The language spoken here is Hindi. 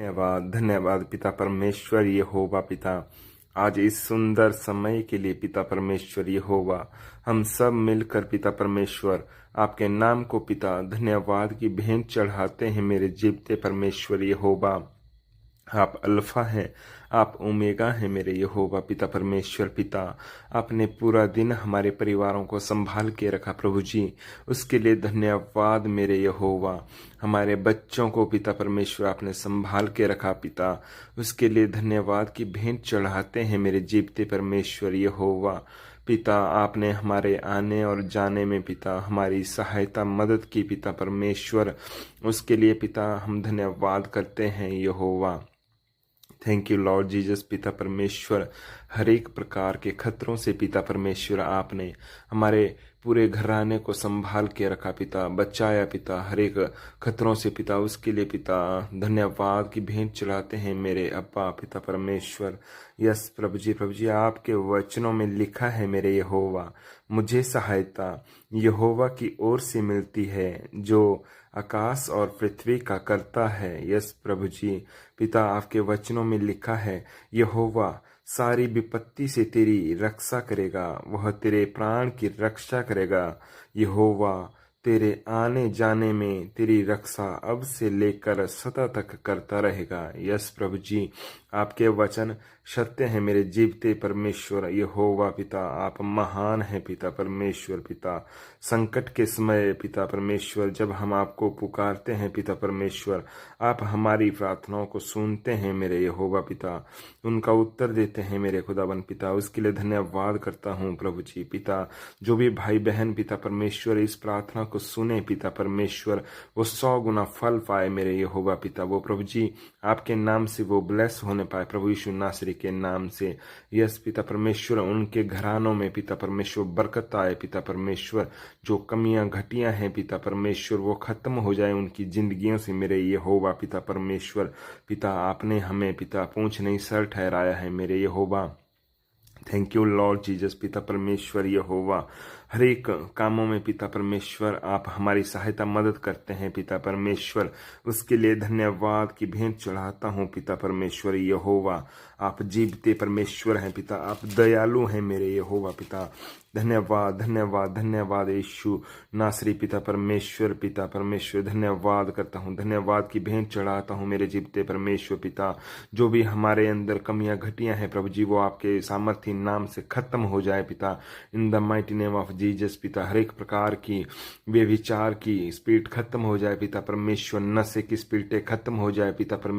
धन्यवाद धन्यवाद पिता परमेश्वर यहोवा पिता, आज इस सुंदर समय के लिए पिता परमेश्वर यहोवा, हम सब मिलकर पिता परमेश्वर आपके नाम को पिता धन्यवाद की भेंट चढ़ाते हैं। मेरे जीवते परमेश्वर यहोवा, आप अल्फा हैं, आप ओमेगा हैं मेरे यहोवा पिता परमेश्वर पिता। आपने पूरा दिन हमारे परिवारों को संभाल के रखा प्रभु जी, उसके लिए धन्यवाद मेरे यहोवा। हमारे बच्चों को पिता परमेश्वर आपने संभाल के रखा पिता, उसके लिए धन्यवाद की भेंट चढ़ाते हैं मेरे जीवते परमेश्वर यहोवा पिता। आपने हमारे आने और जाने में पिता हमारी सहायता मदद की पिता परमेश्वर, उसके लिए पिता हम धन्यवाद करते हैं यहोवा। थैंक यू लॉर्ड जीसस पिता परमेश्वर। हर एक प्रकार के खतरों से पिता परमेश्वर आपने हमारे पूरे घराने को संभाल के रखा पिता, बचाया पिता हर एक खतरों से पिता, उसके लिए पिता धन्यवाद की भेंट चढ़ाते हैं मेरे अब्बा पिता परमेश्वर। यस प्रभु जी आपके वचनों में लिखा है मेरे यहोवा, मुझे सहायता यहोवा की ओर से मिलती है जो आकाश और पृथ्वी का करता है। यस प्रभु जी पिता, आपके वचनों में लिखा है यहोवा सारी विपत्ति से तेरी रक्षा करेगा, वह तेरे प्राण की रक्षा करेगा। यहोवा तेरे आने जाने में तेरी रक्षा अब से लेकर सदा तक करता रहेगा। यस प्रभु जी, आपके वचन सत्य है मेरे जीवते परमेश्वर यहोवा पिता। आप महान हैं पिता परमेश्वर पिता। संकट के समय पिता परमेश्वर जब हम आपको पुकारते हैं पिता परमेश्वर, आप हमारी प्रार्थनाओं को सुनते हैं मेरे यहोवा पिता, उनका उत्तर देते हैं मेरे खुदावन पिता। उसके लिए धन्यवाद करता हूँ प्रभु जी पिता। जो भी भाई बहन पिता परमेश्वर इस प्रार्थना को सुने पिता परमेश्वर, वो 100 गुना फल पाए मेरे यहोवा पिता। वो प्रभु जी आपके नाम से वो ब्लेस होने पाए प्रभु यीशु नासरी के नाम से। यस पिता परमेश्वर, उनके घरानों में पिता परमेश्वर बरकत आए पिता परमेश्वर। जो कमियां घटियां हैं पिता परमेश्वर वो खत्म हो जाए उनकी जिंदगियों से मेरे यहोवा पिता परमेश्वर पिता। आपने हमें पिता पूंछ नहीं सर ठहराया है मेरे यहोवा। थैंक यू लॉर्ड जीसस पिता परमेश्वर यहोवा। हर एक कामों में पिता परमेश्वर आप हमारी सहायता मदद करते हैं पिता परमेश्वर, उसके लिए धन्यवाद की भेंट चढ़ाता हूँ पिता परमेश्वर यहोवा। आप जीवते परमेश्वर हैं पिता, आप दयालु हैं मेरे यहोवा पिता। धन्यवाद धन्यवाद धन्यवाद यीशु नासरी पिता परमेश्वर धन्यवाद करता हूँ, धन्यवाद की भेंट चढ़ाता हूँ मेरे जीवते परमेश्वर पिता। जो भी हमारे अंदर कमियां घटियां हैं प्रभु जी, वो आपके सामर्थ्य नाम से खत्म हो जाए पिता, in the mighty name of Jesus पिता। हर एक प्रकार की व्यभिचार की स्पिरिट खत्म हो जाए पिता परमेश्वर, नशे की स्पिरिटें खत्म हो जाए पिता परमेश्वर।